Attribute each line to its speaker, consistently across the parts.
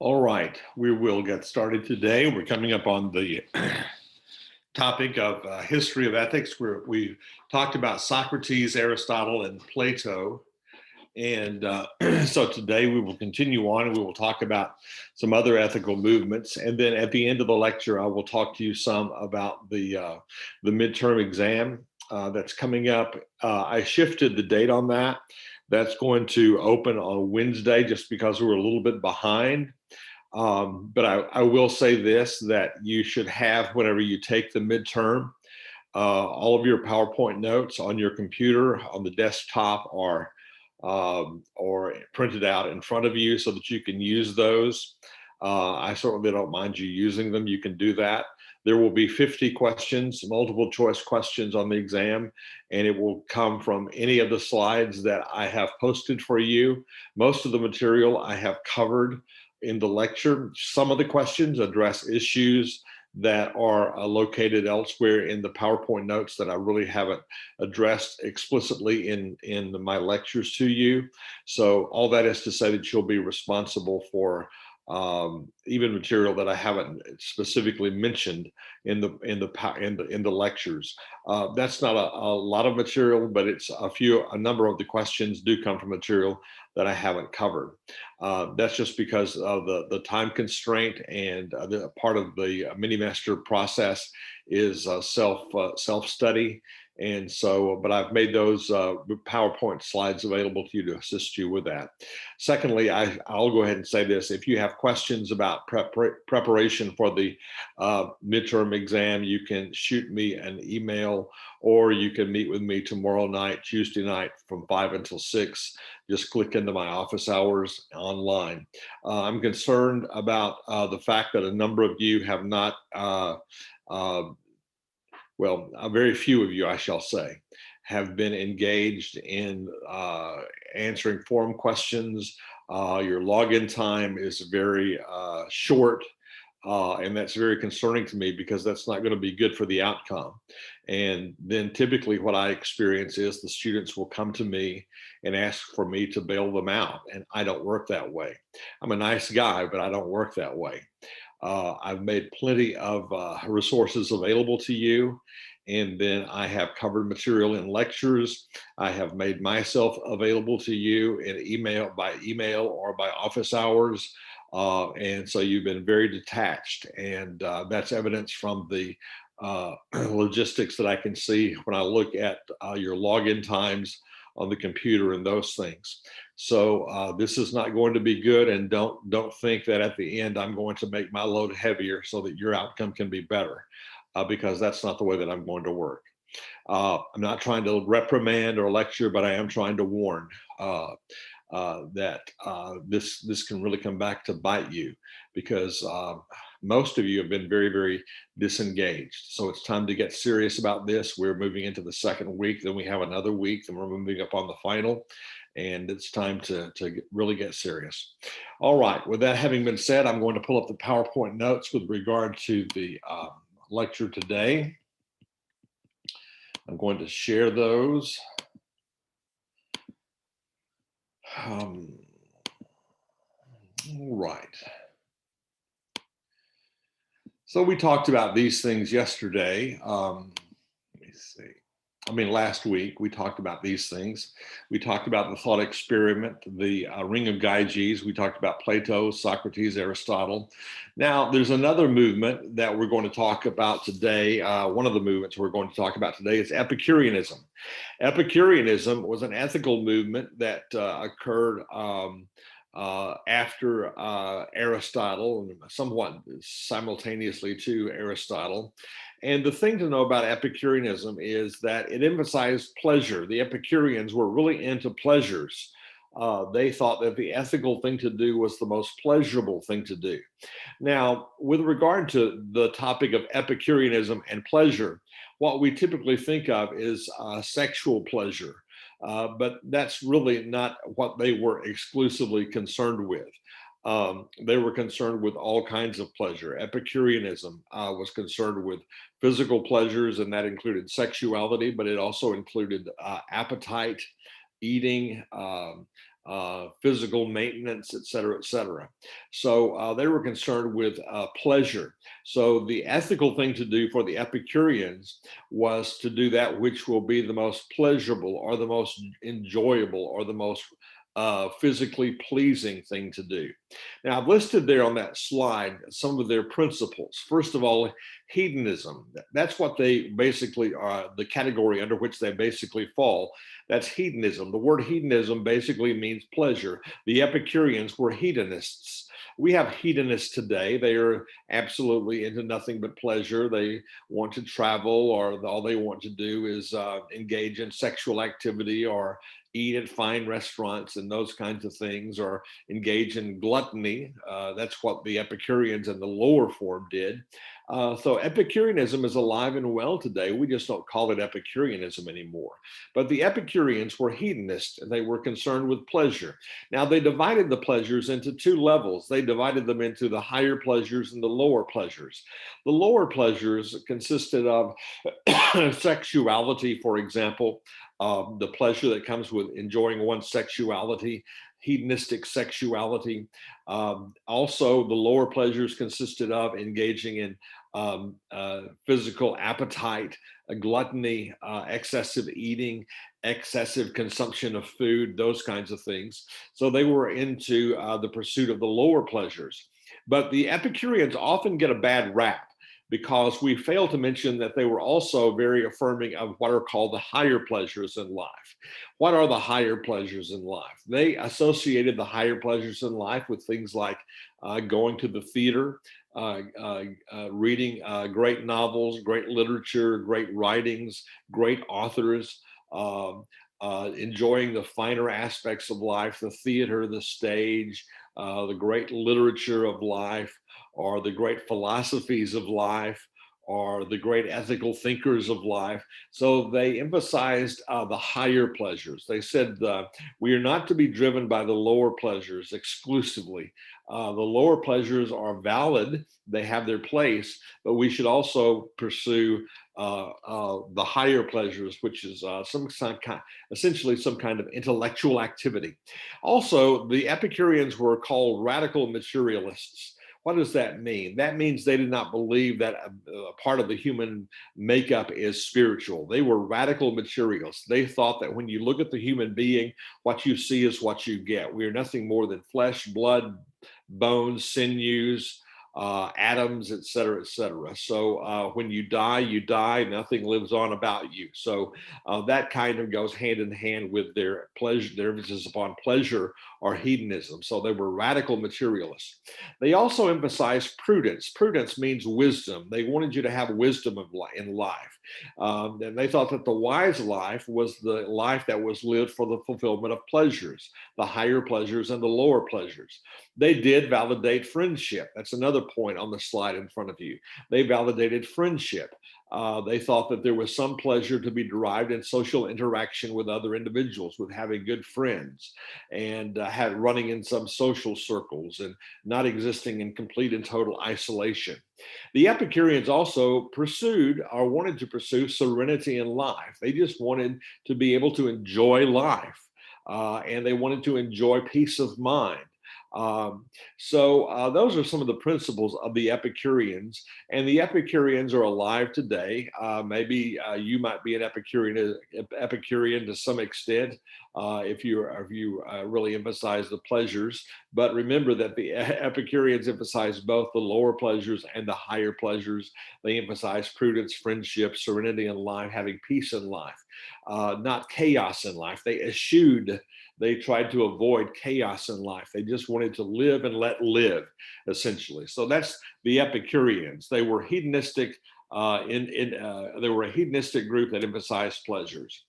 Speaker 1: All right, we will get started today. We're coming up on the topic of history of ethics, where we talked about Socrates, Aristotle, and Plato. And so today we will continue on and we will talk about some other ethical movements. And then at the end of the lecture, I will talk to you some about the midterm exam that's coming up. I shifted the date on that. That's going to open on Wednesday just because we're a little bit behind. But I will say this, that you should have, whenever you take the midterm, all of your PowerPoint notes on your computer, on the desktop, or printed out in front of you so that you can use those. I certainly don't mind you using them. You can do that. There will be 50 questions, multiple choice questions on the exam, and it will come from any of the slides that I have posted for you. Most of the material I have covered in the lecture. Some of the questions address issues that are located elsewhere in the PowerPoint notes that I really haven't addressed explicitly in my lectures to you. So all that is to say that you'll be responsible for even material that I haven't specifically mentioned in the lectures. That's not a lot of material, but it's a number of the questions do come from material that I haven't covered. That's just because of the time constraint, and the part of the mini-master process is self-study. And so, but I've made those PowerPoint slides available to you to assist you with that. Secondly, I'll go ahead and say this. If you have questions about preparation for the midterm exam, you can shoot me an email, or you can meet with me tomorrow night, Tuesday night, from 5 until 6. Just click into my office hours online. I'm concerned about the fact that a number of you have not very few of you, I shall say, have been engaged in answering forum questions. Your login time is very short, and that's very concerning to me because that's not going to be good for the outcome. And then typically what I experience is the students will come to me and ask for me to bail them out, and I don't work that way. I'm a nice guy, but I don't work that way. I've made plenty of resources available to you, and then I have covered material in lectures. I have made myself available to you by email or by office hours. And so you've been very detached, and that's evidence from the logistics that I can see when I look at your login times on the computer and those things. So this is not going to be good, and don't think that at the end I'm going to make my load heavier so that your outcome can be better, because that's not the way that I'm going to work. I'm not trying to reprimand or lecture, but I am trying to warn that this can really come back to bite you, because most of you have been very, very disengaged. So it's time to get serious about this. We're moving into the second week, then we have another week, then we're moving up on the final, and it's time to really get serious. All right, with that having been said, I'm going to pull up the PowerPoint notes with regard to the lecture today. I'm going to share those. All right. So we talked about these things yesterday. Let me see. Last week we talked about these things. We talked about the thought experiment, the ring of Gyges. We talked about Plato, Socrates, Aristotle. Now, there's another movement that we're going to talk about today. One of the movements we're going to talk about today is Epicureanism. Epicureanism was an ethical movement that occurred after Aristotle, somewhat simultaneously to Aristotle. And the thing to know about Epicureanism is that it emphasized pleasure. The Epicureans were really into pleasures. They thought that the ethical thing to do was the most pleasurable thing to do. Now, with regard to the topic of Epicureanism and pleasure, what we typically think of is sexual pleasure. But that's really not what they were exclusively concerned with. They were concerned with all kinds of pleasure. Epicureanism was concerned with physical pleasures, and that included sexuality, but it also included appetite, eating, physical maintenance, et cetera, et cetera. So they were concerned with pleasure. So the ethical thing to do for the Epicureans was to do that which will be the most pleasurable or the most enjoyable or the most physically pleasing thing to do. Now, I've listed there on that slide some of their principles. First of all, hedonism. That's what they basically are, the category under which they basically fall. That's hedonism. The word hedonism basically means pleasure. The Epicureans were hedonists. We have hedonists today. They are absolutely into nothing but pleasure. They want to travel, or all they want to do is engage in sexual activity or eat at fine restaurants and those kinds of things, or engage in gluttony. That's what the Epicureans in the lower form did. So Epicureanism is alive and well today. We just don't call it Epicureanism anymore. But the Epicureans were hedonists, and they were concerned with pleasure. Now, they divided the pleasures into two levels. They divided them into the higher pleasures and the lower pleasures. The lower pleasures consisted of sexuality, for example, the pleasure that comes with enjoying one's sexuality, hedonistic sexuality. Also, the lower pleasures consisted of engaging in physical appetite, gluttony, excessive eating, excessive consumption of food, those kinds of things. So they were into the pursuit of the lower pleasures. But the Epicureans often get a bad rap because we fail to mention that they were also very affirming of what are called the higher pleasures in life. What are the higher pleasures in life? They associated the higher pleasures in life with things like going to the theater, reading great novels, great literature, great writings, great authors, enjoying the finer aspects of life, the theater, the stage, the great literature of life, or the great philosophies of life, or the great ethical thinkers of life. So they emphasized the higher pleasures. They said we are not to be driven by the lower pleasures exclusively. The lower pleasures are valid, they have their place, but we should also pursue the higher pleasures, which is essentially some kind of intellectual activity. Also, the Epicureans were called radical materialists. What does that mean? That means they did not believe that a part of the human makeup is spiritual. They were radical materialists. They thought that when you look at the human being, what you see is what you get. We are nothing more than flesh, blood, bones, sinews, atoms, et cetera, et cetera. So when you die, nothing lives on about you. So that kind of goes hand in hand with their pleasure, their emphasis upon pleasure or hedonism. So they were radical materialists. They also emphasized prudence. Prudence means wisdom. They wanted you to have wisdom in life. And they thought that the wise life was the life that was lived for the fulfillment of pleasures, the higher pleasures and the lower pleasures. They did validate friendship. That's another point on the slide in front of you. They validated friendship. They thought that there was some pleasure to be derived in social interaction with other individuals, with having good friends, and running in some social circles, and not existing in complete and total isolation. The Epicureans also pursued or wanted to pursue serenity in life. They just wanted to be able to enjoy life, and they wanted to enjoy peace of mind. So those are some of the principles of the Epicureans, and the Epicureans are alive today. Maybe you might be an Epicurean to some extent if you really emphasize the pleasures. But remember that the Epicureans emphasize both the lower pleasures and the higher pleasures. They emphasize prudence, friendship, serenity in life, having peace in life, not chaos in life. They tried to avoid chaos in life. They just wanted to live and let live, essentially. So that's the Epicureans. They were hedonistic. They were a hedonistic group that emphasized pleasures.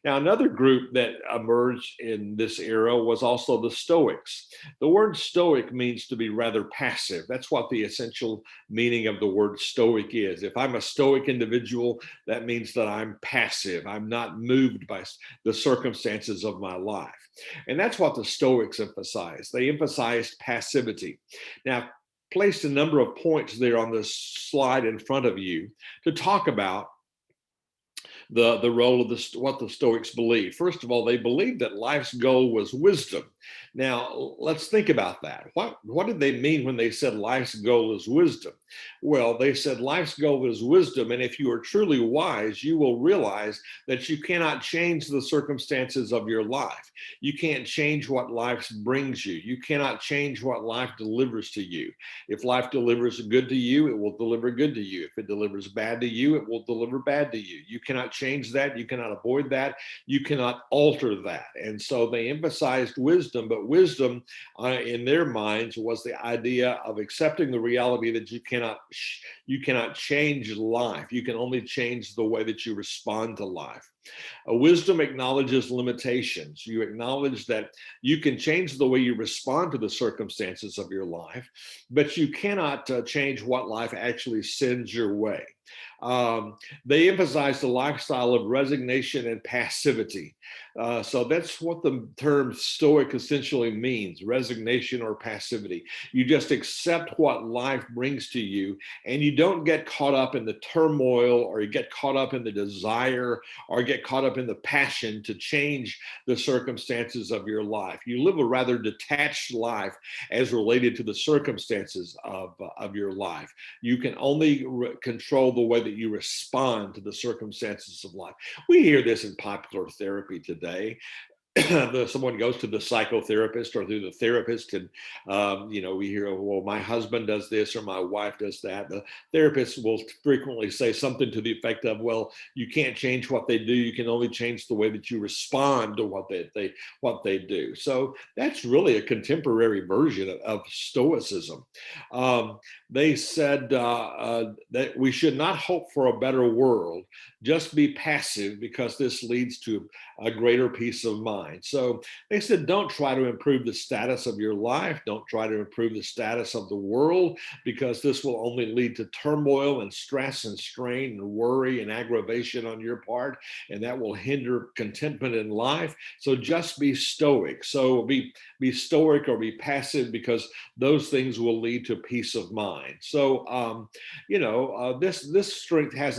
Speaker 1: Now, another group that emerged in this era was also the Stoics. The word Stoic means to be rather passive. That's what the essential meaning of the word Stoic is. If I'm a Stoic individual, that means that I'm passive. I'm not moved by the circumstances of my life. And that's what the Stoics emphasized. They emphasized passivity. Now, placed a number of points there on this slide in front of you to talk about the role of what the Stoics believed. First of all, they believed that life's goal was wisdom. Now, let's think about that. What did they mean when they said life's goal is wisdom? Well, they said life's goal is wisdom, and if you are truly wise, you will realize that you cannot change the circumstances of your life. You can't change what life brings you. You cannot change what life delivers to you. If life delivers good to you, it will deliver good to you. If it delivers bad to you, it will deliver bad to you. You cannot change that. You cannot avoid that. You cannot alter that. And so they emphasized wisdom, but wisdom in their minds was the idea of accepting the reality that you cannot change life. You can only change the way that you respond to life. Wisdom acknowledges limitations. You acknowledge that you can change the way you respond to the circumstances of your life, but you cannot change what life actually sends your way. They emphasize the lifestyle of resignation and passivity. So that's what the term Stoic essentially means, resignation or passivity. You just accept what life brings to you, and you don't get caught up in the turmoil, or you get caught up in the desire, or get caught up in the passion to change the circumstances of your life. You live a rather detached life as related to the circumstances of your life. You can only control the way that you respond to the circumstances of life. We hear this in popular therapy today. Someone goes to the psychotherapist or through the therapist, and we hear, well, my husband does this or my wife does that. The therapist will frequently say something to the effect of, well, you can't change what they do. You can only change the way that you respond to what they do. So that's really a contemporary version of Stoicism. They said that we should not hope for a better world, just be passive, because this leads to a greater peace of mind. So they said, don't try to improve the status of your life. Don't try to improve the status of the world, because this will only lead to turmoil and stress and strain and worry and aggravation on your part, and that will hinder contentment in life. So just be stoic. So be stoic or be passive, because those things will lead to peace of mind. So this strength has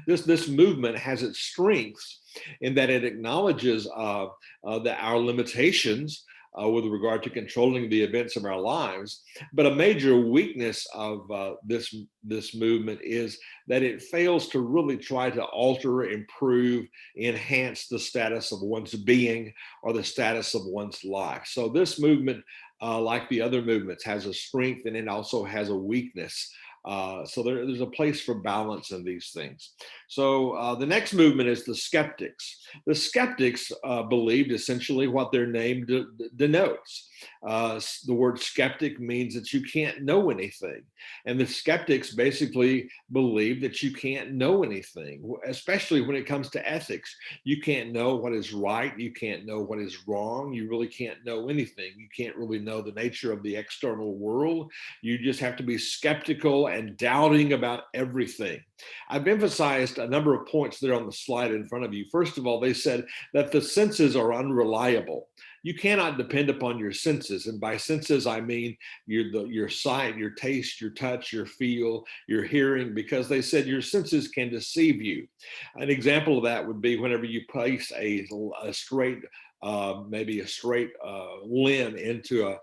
Speaker 1: this movement has its strengths in that it acknowledges that our limitations with regard to controlling the events of our lives. But a major weakness of this movement is that it fails to really try to alter, improve, enhance the status of one's being or the status of one's life. So this movement, like the other movements, has a strength and it also has a weakness. So there's a place for balance in these things. So the next movement is the skeptics. The skeptics believed essentially what their name denotes. The word skeptic means that you can't know anything. And the skeptics basically believe that you can't know anything, especially when it comes to ethics. You can't know what is right. You can't know what is wrong. You really can't know anything. You can't really know the nature of the external world. You just have to be skeptical and doubting about everything. I've emphasized a number of points there on the slide in front of you. First of all, they said that the senses are unreliable. You cannot depend upon your senses. And by senses, I mean your sight, your taste, your touch, your feel, your hearing, because they said your senses can deceive you. An example of that would be whenever you place a straight maybe a straight limb into a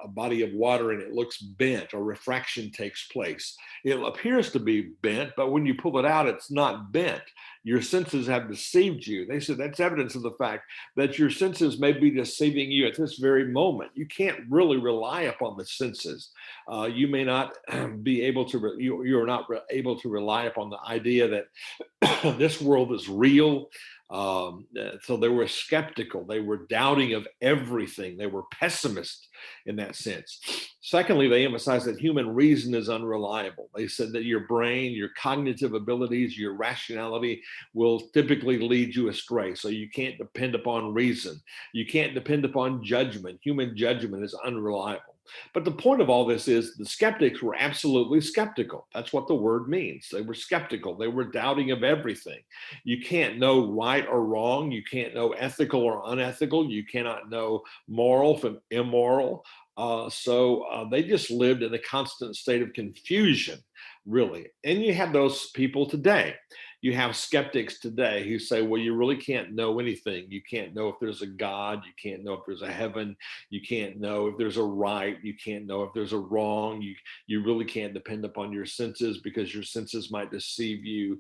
Speaker 1: body of water, and it looks bent, or refraction takes place. It appears to be bent, but when you pull it out, it's not bent. Your senses have deceived you. They said that's evidence of the fact that your senses may be deceiving you at this very moment. You can't really rely upon the senses. You may not be able to, you're not able to rely upon the idea that this world is real. So they were skeptical. They were doubting of everything. They were pessimists in that sense. Secondly, they emphasized that human reason is unreliable. They said that your brain, your cognitive abilities, your rationality will typically lead you astray. So you can't depend upon reason. You can't depend upon judgment. Human judgment is unreliable. But the point of all this is the skeptics were absolutely skeptical. That's what the word means. They were skeptical. They were doubting of everything. You can't know right or wrong. You can't know ethical or unethical. You cannot know moral from immoral. So they just lived in a constant state of confusion, really. And you have those people today. you have skeptics today who say, well, you really can't know anything. You can't know if there's a God. You can't know if there's a heaven. You can't know if there's a right. You can't know if there's a wrong. You really can't depend upon your senses because your senses might deceive you.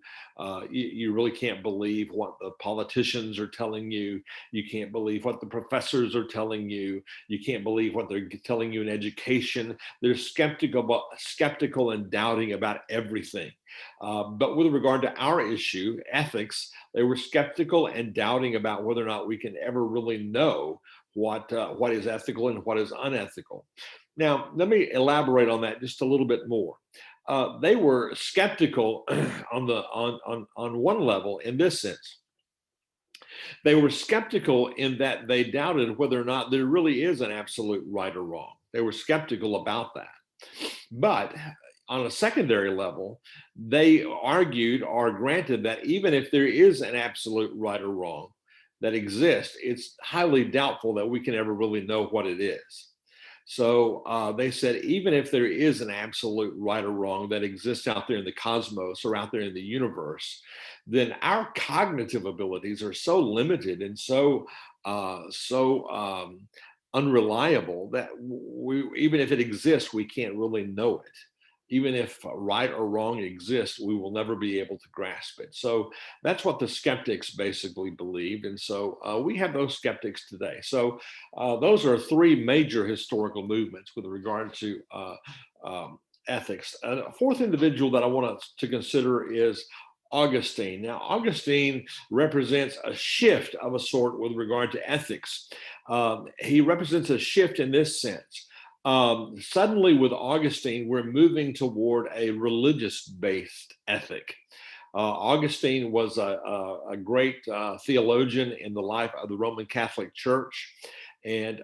Speaker 1: You really can't believe what the politicians are telling you. You can't believe what the professors are telling you. You can't believe what they're telling you in education. They're skeptical and doubting about everything. But with regard to our issue, ethics, they were skeptical and doubting about whether or not we can ever really know what is ethical and what is unethical. Now, let me elaborate on that just a little bit more. They were skeptical on one level in this sense. They were skeptical in that they doubted whether or not there really is an absolute right or wrong. They were skeptical about that. But on a secondary level, they argued or granted that even if there is an absolute right or wrong that exists, it's highly doubtful that we can ever really know what it is. So they said, even if there is an absolute right or wrong that exists out there in the cosmos or out there in the universe, then our cognitive abilities are so limited and so unreliable that even if it exists, we can't really know it. Even if right or wrong exists, we will never be able to grasp it. So that's what the skeptics basically believed. And so we have those skeptics today. So those are three major historical movements with regard to ethics. A fourth individual that I want to consider is Augustine. Now, Augustine represents a shift of a sort with regard to ethics. He represents a shift in this sense. Suddenly, with Augustine, we're moving toward a religious-based ethic. Augustine was a great theologian in the life of the Roman Catholic Church. And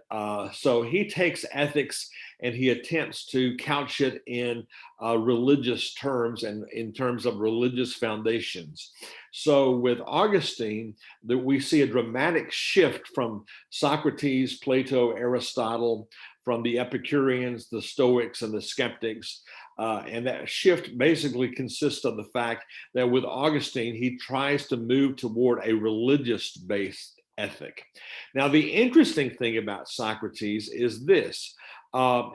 Speaker 1: so he takes ethics and he attempts to couch it in religious terms and in terms of religious foundations. So with Augustine, we see a dramatic shift from Socrates, Plato, Aristotle, from the Epicureans, the Stoics, and the skeptics. And that shift basically consists of the fact that with Augustine, he tries to move toward a religious-based ethic. Now, the interesting thing about Socrates is this.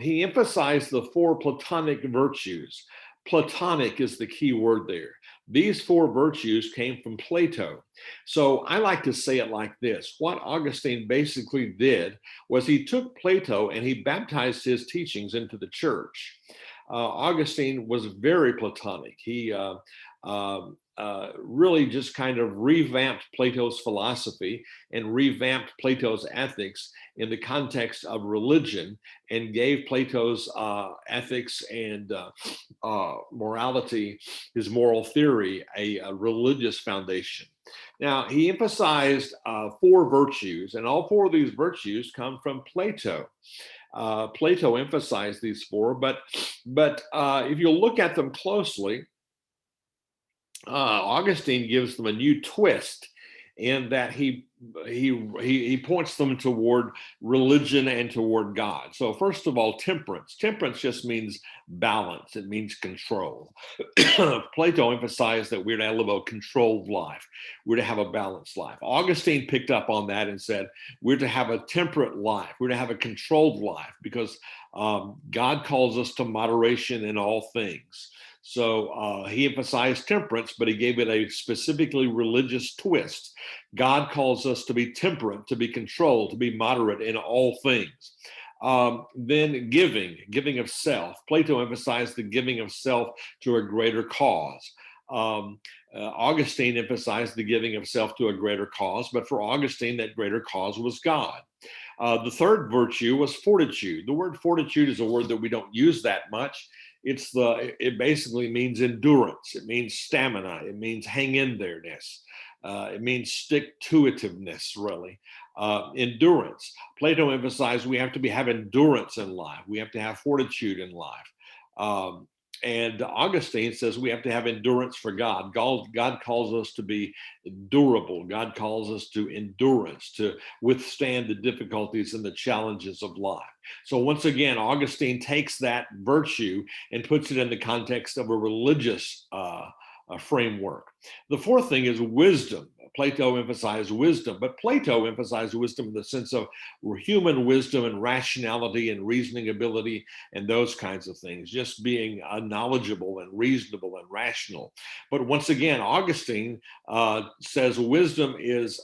Speaker 1: He emphasized the four Platonic virtues. Platonic is the key word there. These four virtues came from Plato. So I like to say it like this. What Augustine basically did was he took Plato and he baptized his teachings into the church. Augustine was very Platonic. He really just kind of revamped Plato's philosophy and revamped Plato's ethics in the context of religion and gave Plato's ethics and morality, his moral theory, a religious foundation. Now, he emphasized four virtues, and all four of these virtues come from Plato. Plato emphasized these four, but if you look at them closely, Augustine gives them a new twist in that he points them toward religion and toward God. So first of all, temperance. Temperance just means balance. It means control. Plato emphasized that we're to live a controlled life. We're to have a balanced life. Augustine picked up on that and said, we're to have a temperate life. We're to have a controlled life because God calls us to moderation in all things. So he emphasized temperance, but he gave it a specifically religious twist. God calls us to be temperate, to be controlled, to be moderate in all things. Then giving of self. Plato emphasized the giving of self to a greater cause. Augustine emphasized the giving of self to a greater cause, but for Augustine, that greater cause was God. The third virtue was fortitude. The word fortitude is a word that we don't use that much. It basically means endurance. It means stamina. It means hang in there-ness. It means stick-to-itiveness, really. Endurance. Plato emphasized we have to have endurance in life. We have to have fortitude in life. And Augustine says we have to have endurance for God. God calls us to be durable. God calls us to endurance, to withstand the difficulties and the challenges of life. So once again, Augustine takes that virtue and puts it in the context of a religious framework. The fourth thing is wisdom. Plato emphasized wisdom, but Plato emphasized wisdom in the sense of human wisdom and rationality and reasoning ability and those kinds of things, just being knowledgeable and reasonable and rational. But once again, Augustine says wisdom is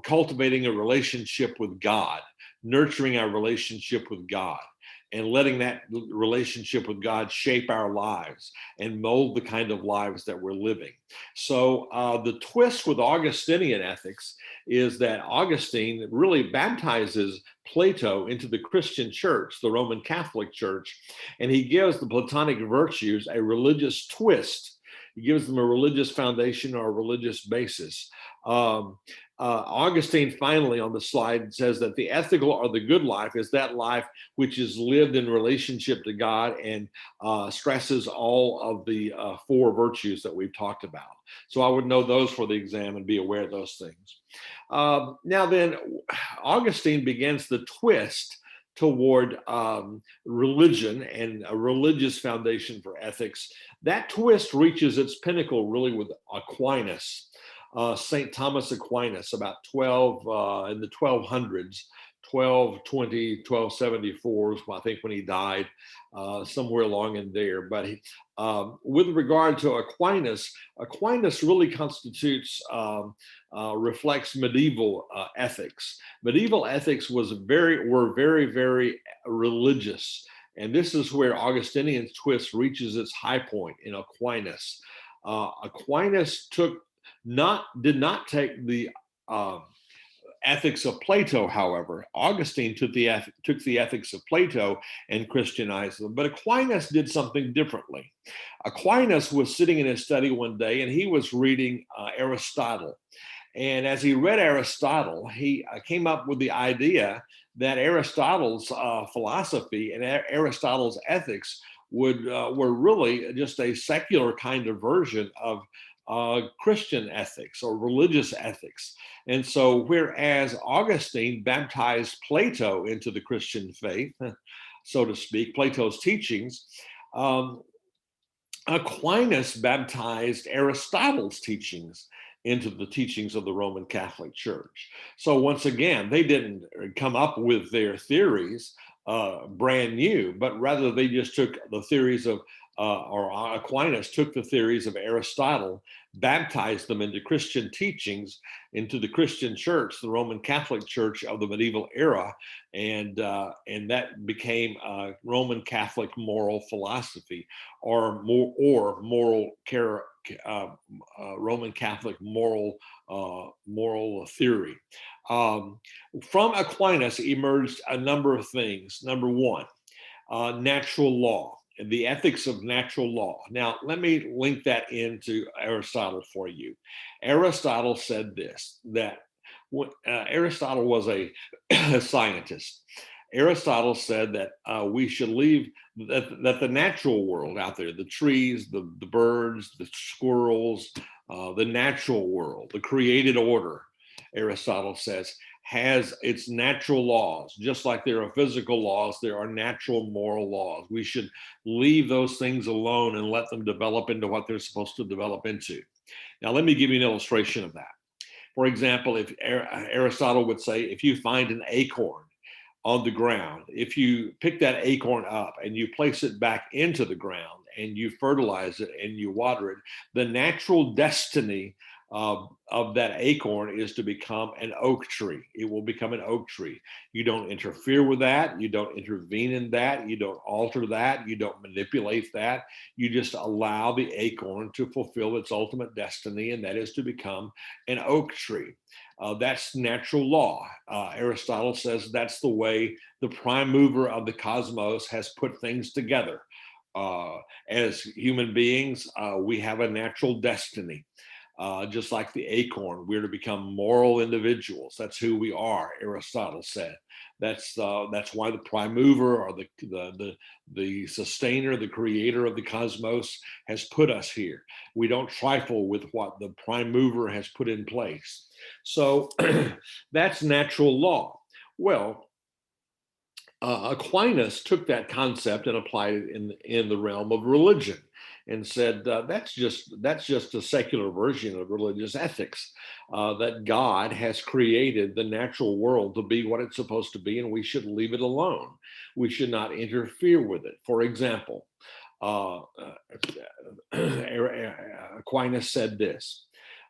Speaker 1: cultivating a relationship with God, nurturing our relationship with God, and letting that relationship with God shape our lives and mold the kind of lives that we're living. So the twist with Augustinian ethics is that Augustine really baptizes Plato into the Christian church, the Roman Catholic Church, and he gives the Platonic virtues a religious twist. He gives them a religious foundation or a religious basis. Augustine finally on the slide says that the ethical or the good life is that life which is lived in relationship to God and stresses all of the four virtues that we've talked about. So I would know those for the exam and be aware of those things. Now then, Augustine begins the twist toward religion and a religious foundation for ethics. That twist reaches its pinnacle really with Aquinas. St. Thomas Aquinas, about 12 in the 1200s, 1220, 1274 is I think when he died, somewhere along in there. But with regard to Aquinas, Aquinas really constitutes, reflects medieval ethics. Medieval ethics were very, very religious. And this is where Augustinian twist reaches its high point in Aquinas. Aquinas did not take the ethics of Plato, however. Augustine took the ethics of Plato and Christianized them, but Aquinas did something differently. Aquinas was sitting in his study one day and he was reading Aristotle. And as he read Aristotle, he came up with the idea that Aristotle's philosophy and Aristotle's ethics were really just a secular kind of version of Christian ethics or religious ethics. And so whereas Augustine baptized Plato into the Christian faith, so to speak, Plato's teachings, Aquinas baptized Aristotle's teachings into the teachings of the Roman Catholic Church. So once again, they didn't come up with their theories brand new, but rather they just took the theories of or Aquinas took the theories of Aristotle, baptized them into Christian teachings, into the Christian church, the Roman Catholic Church of the medieval era, and that became Roman Catholic moral philosophy, or moral Roman Catholic moral theory. From Aquinas emerged a number of things. Number one, natural law. The ethics of natural law. Now, let me link that into Aristotle for you. Aristotle said this, that Aristotle was a scientist. Aristotle said that we should leave, that the natural world out there, the trees, the birds, the squirrels, the natural world, the created order, Aristotle says, has its natural laws. Just like there are physical laws, there are natural moral laws. We should leave those things alone and let them develop into what they're supposed to develop into. Now, let me give you an illustration of that. For example, if Aristotle would say, if you find an acorn on the ground, if you pick that acorn up and you place it back into the ground and you fertilize it and you water it, the natural destiny of that acorn is to become an oak tree. It will become an oak tree. You don't interfere with that. You don't intervene in that. You don't alter that. You don't manipulate that. You just allow the acorn to fulfill its ultimate destiny, and that is to become an oak tree. That's natural law. Aristotle says that's the way the prime mover of the cosmos has put things together. As human beings, we have a natural destiny. Just like the acorn, we're to become moral individuals. That's who we are, Aristotle said. That's why the prime mover or the sustainer, the creator of the cosmos has put us here. We don't trifle with what the prime mover has put in place. So that's natural law. Well, Aquinas took that concept and applied it in the realm of religion, and said that's just a secular version of religious ethics. That God has created the natural world to be what it's supposed to be, and we should leave it alone. We should not interfere with it. For example, uh, Aquinas said this,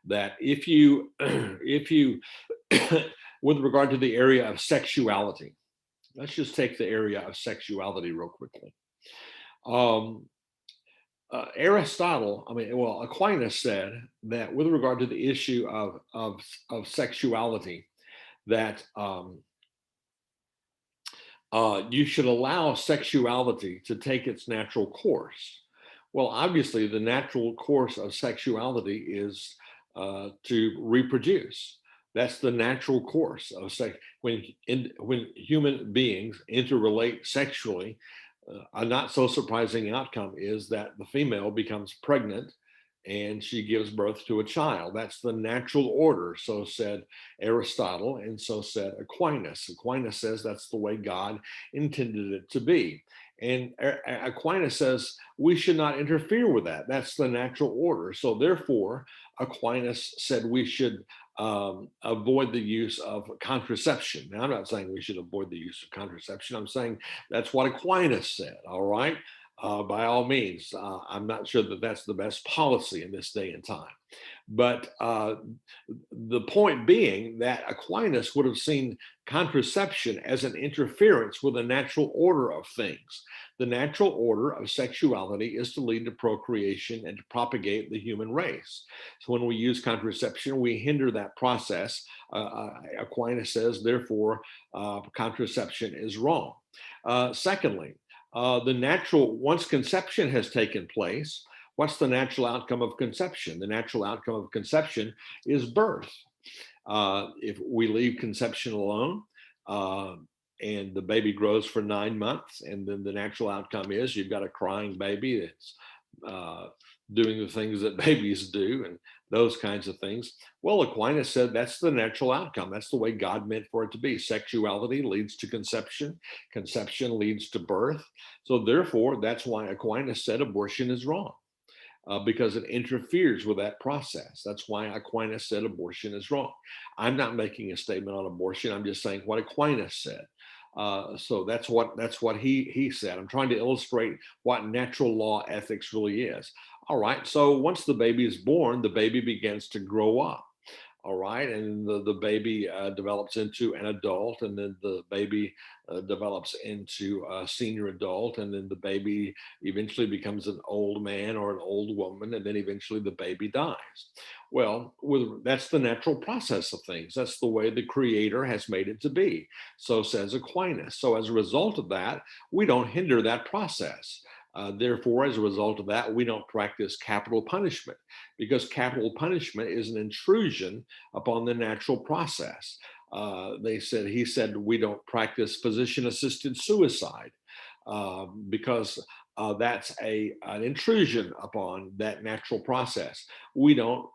Speaker 1: that if you if you with regard to the area of sexuality, let's just take the area of sexuality real quickly. Um, Aquinas said that with regard to the issue of sexuality, that you should allow sexuality to take its natural course. Well, obviously, the natural course of sexuality is to reproduce. That's the natural course of sex. When human beings interrelate sexually, a not so surprising outcome is that the female becomes pregnant and she gives birth to a child. That's the natural order, so said Aristotle, and so said Aquinas. Aquinas says that's the way God intended it to be. And Aquinas says we should not interfere with that. That's the natural order. So, therefore, Aquinas said we should avoid the use of contraception. Now, I'm not saying we should avoid the use of contraception. I'm saying that's what Aquinas said, all right? By all means, I'm not sure that that's the best policy in this day and time. But the point being that Aquinas would have seen contraception as an interference with the natural order of things. The natural order of sexuality is to lead to procreation and to propagate the human race. So when we use contraception, we hinder that process. Aquinas says, therefore, contraception is wrong. Secondly, once conception has taken place, what's the natural outcome of conception? The natural outcome of conception is birth. If we leave conception alone, and the baby grows for 9 months, and then the natural outcome is you've got a crying baby that's doing the things that babies do and those kinds of things. Well, Aquinas said that's the natural outcome. That's the way God meant for it to be. Sexuality leads to conception. Conception leads to birth. So therefore, that's why Aquinas said abortion is wrong. Because it interferes with that process. That's why Aquinas said abortion is wrong. I'm not making a statement on abortion. I'm just saying what Aquinas said. So that's what he said. I'm trying to illustrate what natural law ethics really is. All right. So once the baby is born, the baby begins to grow up. All right. And the baby develops into an adult, and then the baby develops into a senior adult, and then the baby eventually becomes an old man or an old woman, and then eventually the baby dies. Well, that's the natural process of things. That's the way the Creator has made it to be. So says Aquinas. So as a result of that, we don't hinder that process. Therefore, as a result of that, we don't practice capital punishment, because capital punishment is an intrusion upon the natural process. He said, we don't practice physician assisted suicide because that's an intrusion upon that natural process. We don't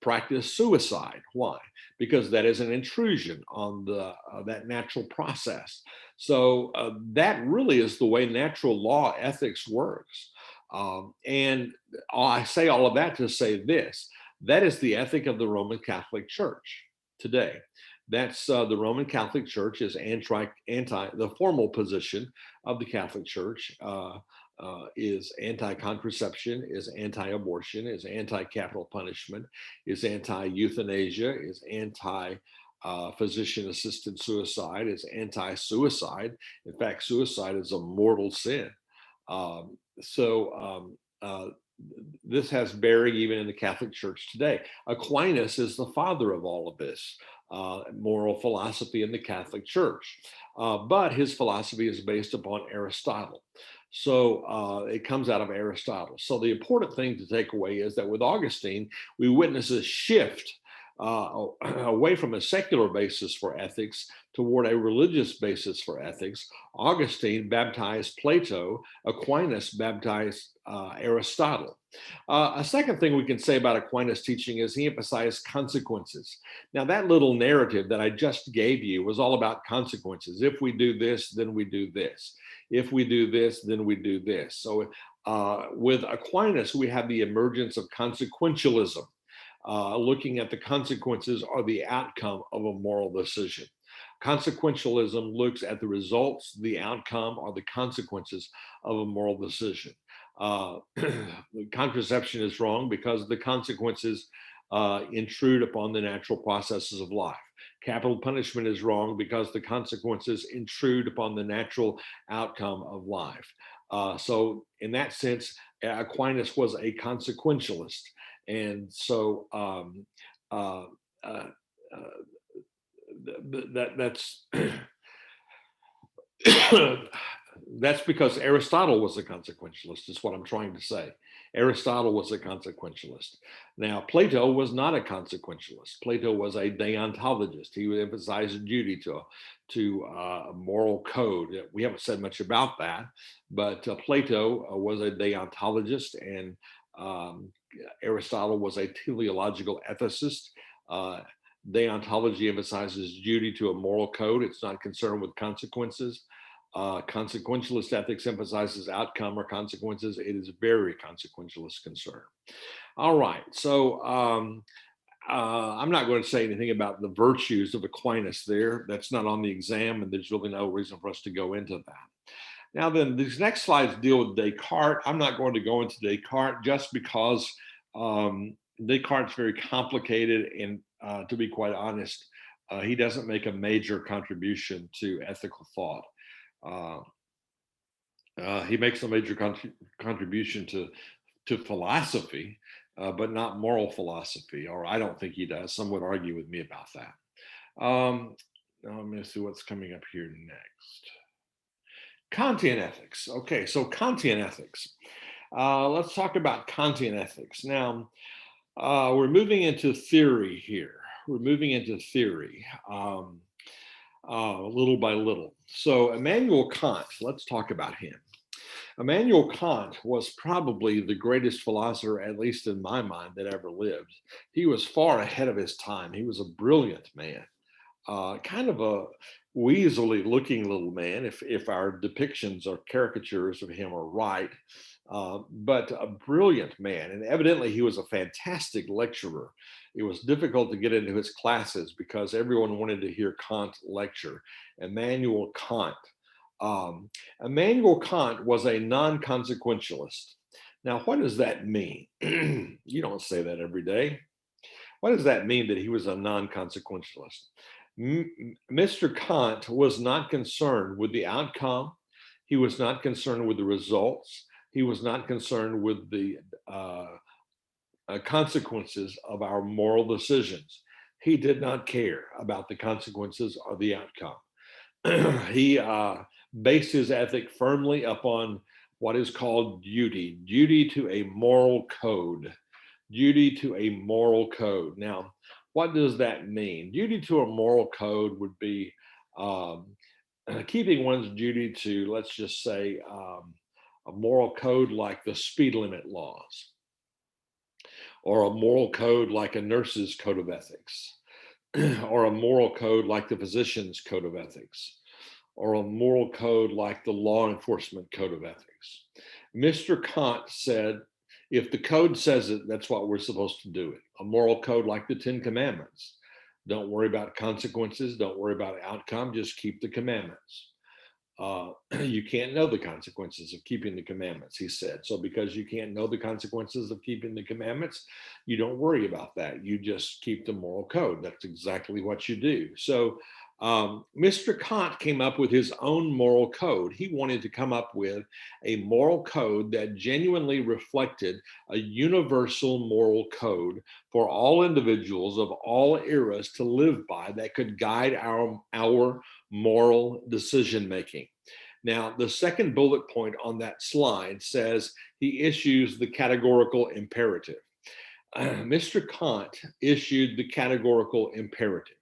Speaker 1: practice suicide. Why? Because that is an intrusion on that natural process. So that really is the way natural law ethics works. And I say all of that to say this: that is the ethic of the Roman Catholic Church today. That's the Roman Catholic Church is anti the formal position of the Catholic Church is anti-contraception, is anti-abortion, is anti-capital punishment, is anti-euthanasia, is anti physician-assisted suicide, is anti-suicide. In fact, suicide is a mortal sin. This has bearing even in the Catholic Church today. Aquinas is the father of all of this moral philosophy in the Catholic Church. But his philosophy is based upon Aristotle. So it comes out of Aristotle. So the important thing to take away is that with Augustine, we witness a shift away from a secular basis for ethics toward a religious basis for ethics. Augustine baptized Plato, Aquinas baptized Aristotle. A second thing we can say about Aquinas' teaching is he emphasized consequences. Now, that little narrative that I just gave you was all about consequences. If we do this, then we do this. If we do this, then we do this. So with Aquinas, we have the emergence of consequentialism, looking at the consequences or the outcome of a moral decision. Consequentialism looks at the results, the outcome, or the consequences of a moral decision. Contraception is wrong because the consequences intrude upon the natural processes of life. Capital punishment is wrong because the consequences intrude upon the natural outcome of life. So in that sense, Aquinas was a consequentialist. And so that's that's because Aristotle was a consequentialist, is what I'm trying to say. Aristotle was a consequentialist. Now, Plato was not a consequentialist. Plato was a deontologist. He would emphasize duty to a moral code. We haven't said much about that, but Plato was a deontologist, and Aristotle was a teleological ethicist. Deontology emphasizes duty to a moral code. It's not concerned with consequences. Consequentialist ethics emphasizes outcome or consequences. It is very consequentialist concern. All right, so I'm not going to say anything about the virtues of Aquinas there. That's not on the exam, and there's really no reason for us to go into that. Now then, these next slides deal with Descartes. I'm not going to go into Descartes just because Descartes is very complicated, and to be quite honest, he doesn't make a major contribution to ethical thought. He makes a major contribution to philosophy, but not moral philosophy, or I don't think he does. Some would argue with me about that. Now let me see what's coming up here next. Kantian ethics. Okay, so Kantian ethics. Let's talk about Kantian ethics. Now, we're moving into theory here. We're moving into theory. Little by little. So Immanuel Kant, let's talk about him. Immanuel Kant was probably the greatest philosopher, at least in my mind, that ever lived. He was far ahead of his time. He was a brilliant man, kind of a weaselly looking little man, if our depictions or caricatures of him are right, but a brilliant man. And evidently he was a fantastic lecturer. It was difficult to get into his classes because everyone wanted to hear Kant lecture. Immanuel Kant. Immanuel Kant was a non-consequentialist. Now, what does that mean? You don't say that every day. What does that mean that he was a non-consequentialist? Mr. Kant was not concerned with the outcome. He was not concerned with the results. He was not concerned with the consequences of our moral decisions. He did not care about the consequences or the outcome. He based his ethic firmly upon what is called duty to a moral code. Duty to a moral code. Now, what does that mean? Duty to a moral code would be keeping one's duty to, let's just say, a moral code like the speed limit laws, or a moral code like a nurse's code of ethics, or a moral code like the physician's code of ethics, or a moral code like the law enforcement code of ethics. Mr. Kant said, if the code says it, that's what we're supposed to do it. A moral code like the 10 Commandments. Don't worry about consequences. Don't worry about outcome. Just keep the commandments. You can't know the consequences of keeping the commandments, he said. So because you can't know the consequences of keeping the commandments, you don't worry about that. You just keep the moral code. That's exactly what you do. So Mr. Kant came up with his own moral code. He wanted to come up with a moral code that genuinely reflected a universal moral code for all individuals of all eras to live by, that could guide our moral decision making. Now, the second bullet point on that slide says he issues the categorical imperative. Mr. Kant issued the categorical imperative.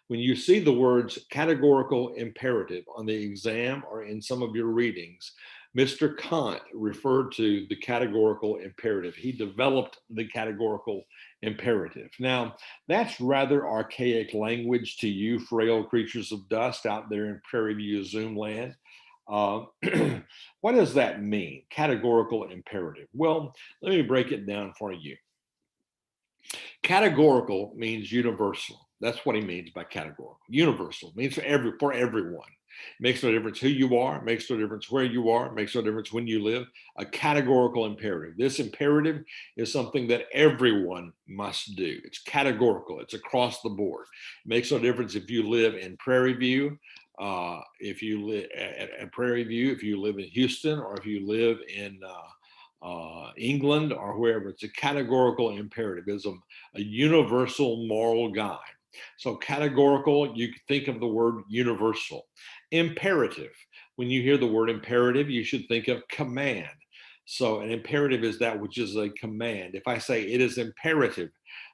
Speaker 1: When you see the words categorical imperative on the exam or in some of your readings, Mr. Kant referred to the categorical imperative. He developed the categorical imperative. Now, that's rather archaic language to you, frail creatures of dust out there in Prairie View Zoom land. Uh, what does that mean? Categorical imperative. Well, let me break it down for you. Categorical means universal. That's what he means by categorical. Universal means for everyone. Makes no difference who you are, makes no difference where you are, makes no difference when you live. A categorical imperative. This imperative is something that everyone must do. It's categorical, it's across the board. Makes no difference if you live in Prairie View, if you live at Prairie View, if you live in Houston, or if you live in England or wherever. It's a categorical imperative. It's a universal moral guide. So categorical, you think of the word universal. Imperative. When you hear the word imperative, you should think of command. So an imperative is that which is a command. If I say it is imperative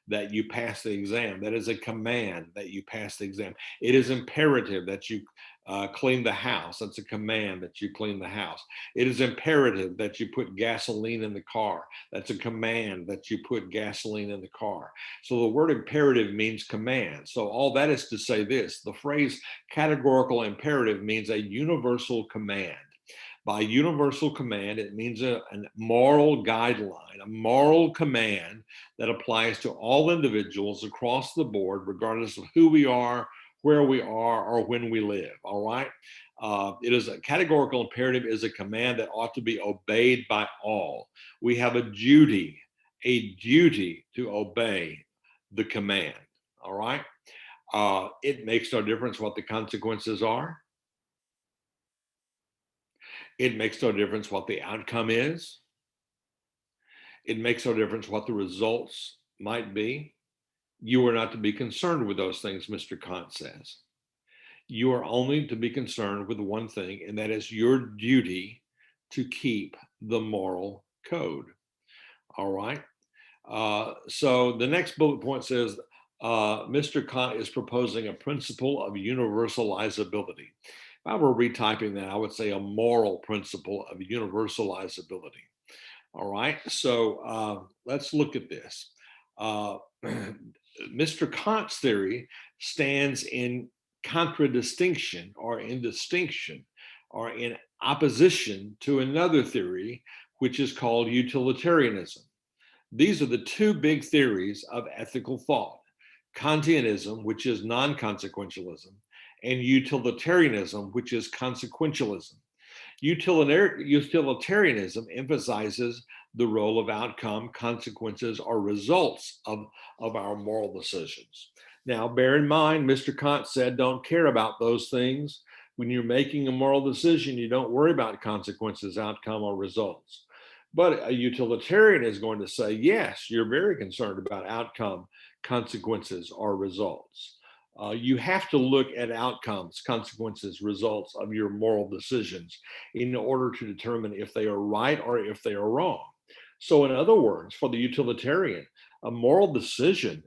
Speaker 1: that you pass the exam, that is a command that you pass the exam. It is imperative that you clean the house. That's a command that you clean the house. It is imperative that you put gasoline in the car. That's a command that you put gasoline in the car. So the word imperative means command. So all that is to say this, the phrase categorical imperative means a universal command. By universal command, it means a moral guideline, a moral command that applies to all individuals across the board, regardless of who we are, where we are, or when we live. All right. It is a categorical imperative is a command that ought to be obeyed by all. We have a duty to obey the command. All right. It makes no difference what the consequences are. It makes no difference what the outcome is. It makes no difference what the results might be. You are not to be concerned with those things, Mr. Kant says. You are only to be concerned with one thing, and that is your duty to keep the moral code. All right. So the next bullet point says, Mr. Kant is proposing a principle of universalizability. If I were retyping that, I would say a moral principle of universalizability. All right, so let's look at this. Mr. Kant's theory stands in contradistinction or in distinction or in opposition to another theory, which is called utilitarianism. These are the two big theories of ethical thought: Kantianism, which is non-consequentialism, and utilitarianism, which is consequentialism. Utilitarianism emphasizes the role of outcome, consequences, or results of our moral decisions. Now, bear in mind, Mr. Kant said, don't care about those things. When you're making a moral decision, you don't worry about consequences, outcome, or results. But a utilitarian is going to say, yes, you're very concerned about outcome, consequences, or results. You have to look at outcomes, consequences, results of your moral decisions in order to determine if they are right or if they are wrong. So in other words, for the utilitarian, a moral decision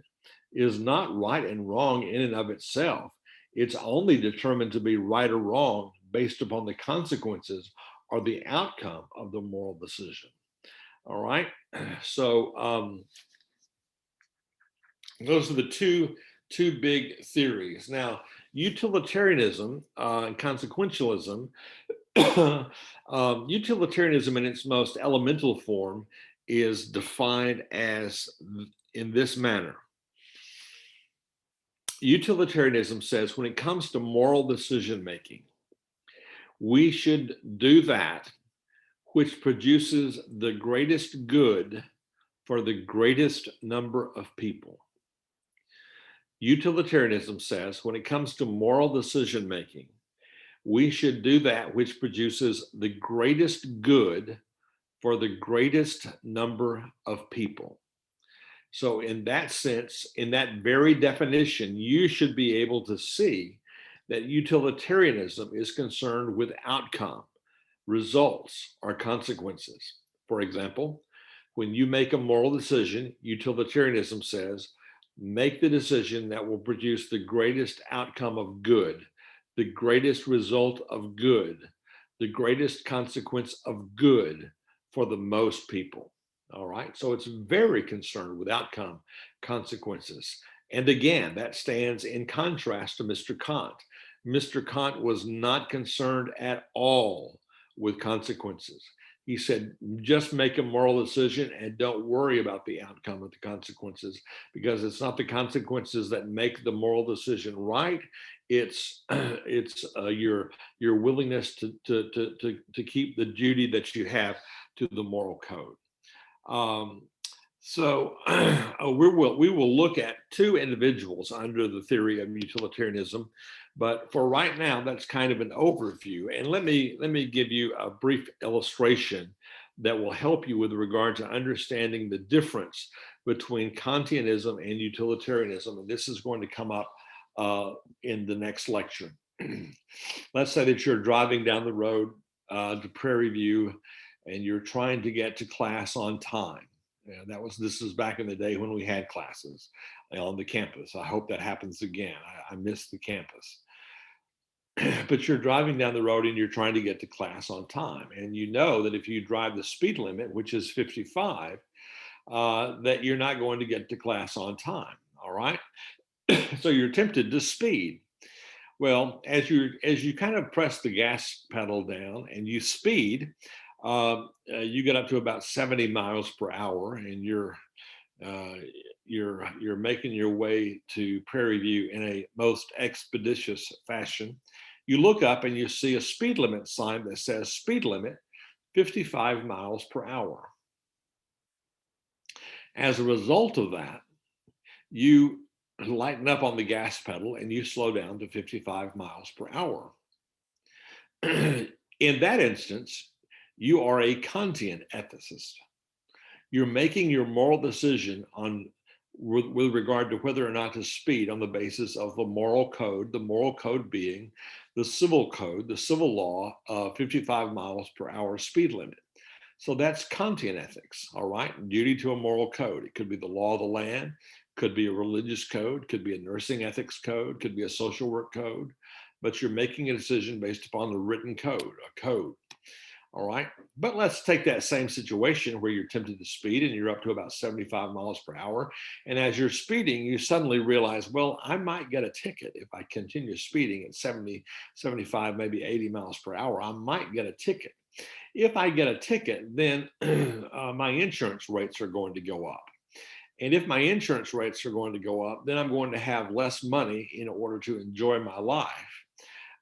Speaker 1: is not right and wrong in and of itself. It's only determined to be right or wrong based upon the consequences or the outcome of the moral decision. All right. So those are the two big theories. Now, utilitarianism and consequentialism, utilitarianism in its most elemental form is defined as in this manner. Utilitarianism says when it comes to moral decision making, we should do that which produces the greatest good for the greatest number of people. Utilitarianism says when it comes to moral decision making, we should do that which produces the greatest good for the greatest number of people. So in that sense, in that very definition, you should be able to see that utilitarianism is concerned with outcome, results, or consequences. For example, When you make a moral decision, utilitarianism says, make the decision that will produce the greatest outcome of good, the greatest result of good, the greatest consequence of good for the most people. All right. So it's very concerned with outcome consequences. And again, that stands in contrast to Mr. Kant. Mr. Kant was not concerned at all with consequences. He said, just make a moral decision and don't worry about the outcome of the consequences, because it's not the consequences that make the moral decision right. It's your willingness to keep the duty that you have to the moral code. So we will look at two individuals under the theory of utilitarianism, but for right now, that's kind of an overview. And let me give you a brief illustration that will help you with regard to understanding the difference between Kantianism and utilitarianism. And this is going to come up in the next lecture. Let's say that you're driving down the road to Prairie View, and you're trying to get to class on time. Yeah, this is back in the day when we had classes on the campus. I hope that happens again. I miss the campus. But you're driving down the road and you're trying to get to class on time. And you know that if you drive the speed limit, which is 55, that you're not going to get to class on time. All right. So you're tempted to speed. Well, as you kind of press the gas pedal down and you speed, you get up to about 70 miles per hour, and you're making your way to Prairie View in a most expeditious fashion. You look up and you see a speed limit sign that says speed limit 55 miles per hour. As a result of that, you lighten up on the gas pedal and you slow down to 55 miles per hour. In that instance, you are a Kantian ethicist. You're making your moral decision with regard to whether or not to speed on the basis of the moral code being the civil code, the civil law of 55 miles per hour speed limit. So that's Kantian ethics, all right? Duty to a moral code. It could be the law of the land, could be a religious code, could be a nursing ethics code, could be a social work code, but you're making a decision based upon the written code, a code. All right. But let's take that same situation where you're tempted to speed and you're up to about 75 miles per hour. And as you're speeding, you suddenly realize, well, I might get a ticket if I continue speeding at 70, 75, maybe 80 miles per hour. I might get a ticket. If I get a ticket, then my insurance rates are going to go up. And if my insurance rates are going to go up, then I'm going to have less money in order to enjoy my life.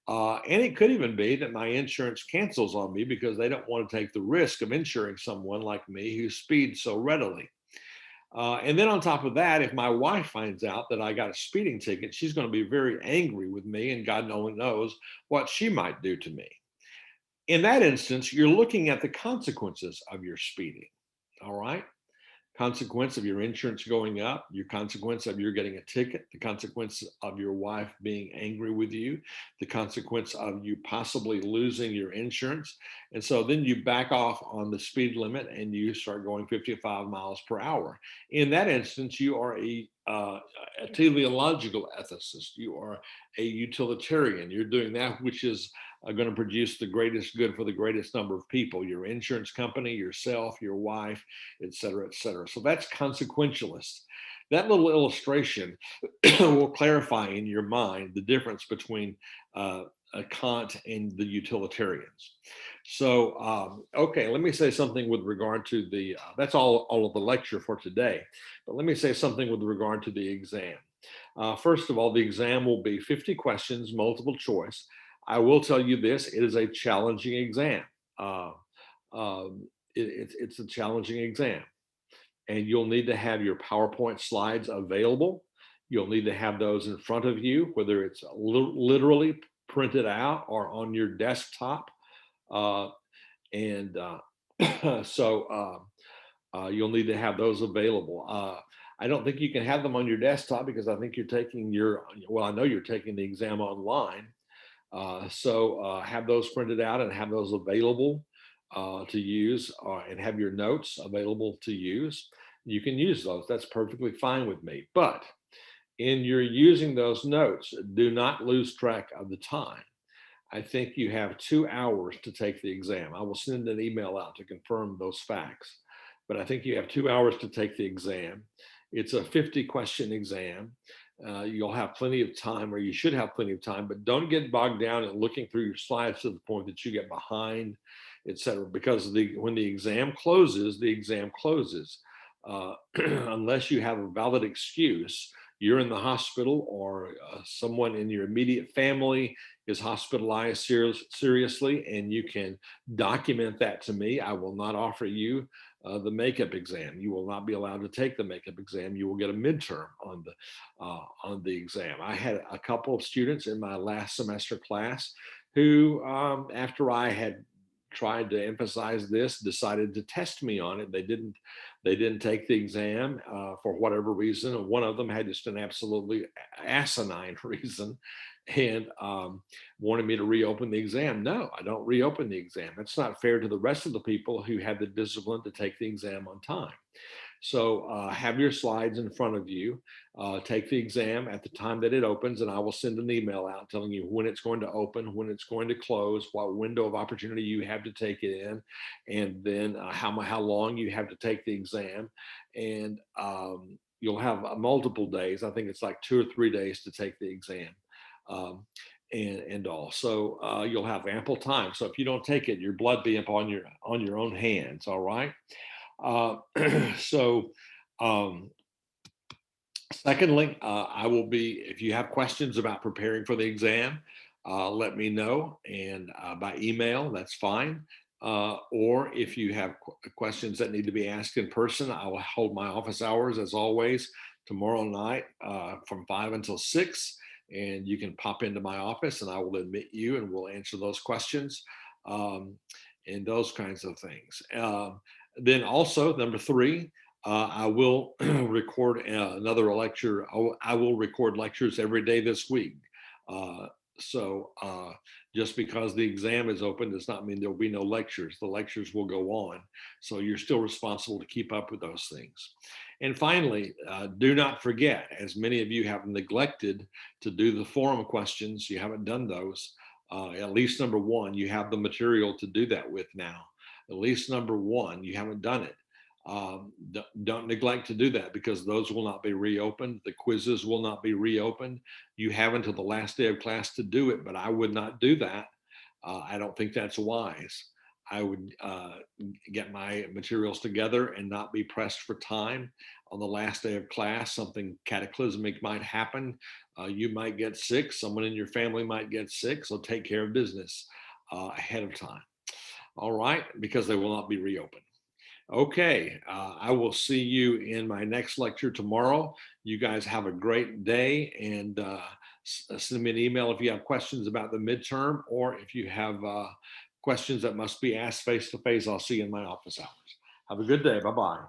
Speaker 1: And it could even be that my insurance cancels on me because they don't want to take the risk of insuring someone like me who speeds so readily. And then on top of that, if my wife finds out that I got a speeding ticket, she's going to be very angry with me, and God only knows what she might do to me. In that instance, you're looking at the consequences of your speeding. All right. Consequence of your insurance going up, your consequence of your getting a ticket, the consequence of your wife being angry with you, the consequence of you possibly losing your insurance. And so then you back off on the speed limit and you start going 55 miles per hour. In that instance, you are a teleological ethicist. You are a utilitarian. You're doing that which is going to produce the greatest good for the greatest number of people, your insurance company, yourself, your wife, et cetera, et cetera. So that's consequentialist. That little illustration will clarify in your mind the difference between Kant and the utilitarians. So, okay, let me say something with regard to the, that's all of the lecture for today, but let me say something with regard to the exam. First of all, the exam will be 50 questions, multiple choice. I will tell you this, it is a challenging exam. It's a challenging exam. And you'll need to have your PowerPoint slides available. You'll need to have those in front of you, whether it's literally printed out or on your desktop. So you'll need to have those available. I don't think you can have them on your desktop because I think you're taking I know you're taking the exam online. So have those printed out and have those available. to use and have your notes available to use, you can use those. That's perfectly fine with me. But in your using those notes, do not lose track of the time. I think you have 2 hours to take the exam. I will send an email out to confirm those facts, but I think you have 2 hours to take the exam. It's a 50-question exam. You'll have plenty of time, or you should have plenty of time, but don't get bogged down in looking through your slides to the point that you get behind, et cetera, because when the exam closes, the exam closes. Unless you have a valid excuse, you're in the hospital, or someone in your immediate family is hospitalized seriously, and you can document that to me. I will not offer you the makeup exam. You will not be allowed to take the makeup exam. You will get a midterm on the exam. I had a couple of students in my last semester class who, after I had tried to emphasize this, decided to test me on it. They didn't take the exam for whatever reason. One of them had just an absolutely asinine reason, and wanted me to reopen the exam. No, I don't reopen the exam. That's not fair to the rest of the people who had the discipline to take the exam on time. So have your slides in front of you. Take the exam at the time that it opens, and I will send an email out telling you when it's going to open, when it's going to close, what window of opportunity you have to take it in, and then how long you have to take the exam. And you'll have multiple days. I think it's like 2 or 3 days to take the exam. And all. So you'll have ample time. So if you don't take it, your blood be up on your own hands. All right. Uh, so, um, secondly, I will be, if you have questions about preparing for the exam, let me know, and by email, that's fine. Or if you have questions that need to be asked in person, I will hold my office hours as always tomorrow night from 5 until 6. And you can pop into my office and I will admit you and we'll answer those questions, um, and those kinds of things. Then also, number 3, I will record another lecture. I will record lectures every day this week. Uh, so just because the exam is open does not mean there will be no lectures. The lectures will go on. So you're still responsible to keep up with those things. And finally, do not forget, as many of you have neglected to do the forum questions, you haven't done those. At least number 1, you have the material to do that with now. At least number 1, you haven't done it. Don't neglect to do that, because those will not be reopened. The quizzes will not be reopened. You have until the last day of class to do it, but I would not do that. I don't think that's wise. I would get my materials together and not be pressed for time on the last day of class. Something cataclysmic might happen. You might get sick. Someone in your family might get sick. So take care of business ahead of time. All right, because they will not be reopened. Okay, I will see you in my next lecture tomorrow. You guys have a great day, and send me an email if you have questions about the midterm, or if you have questions that must be asked face to face. I'll see you in my office hours. Have a good day. Bye-bye.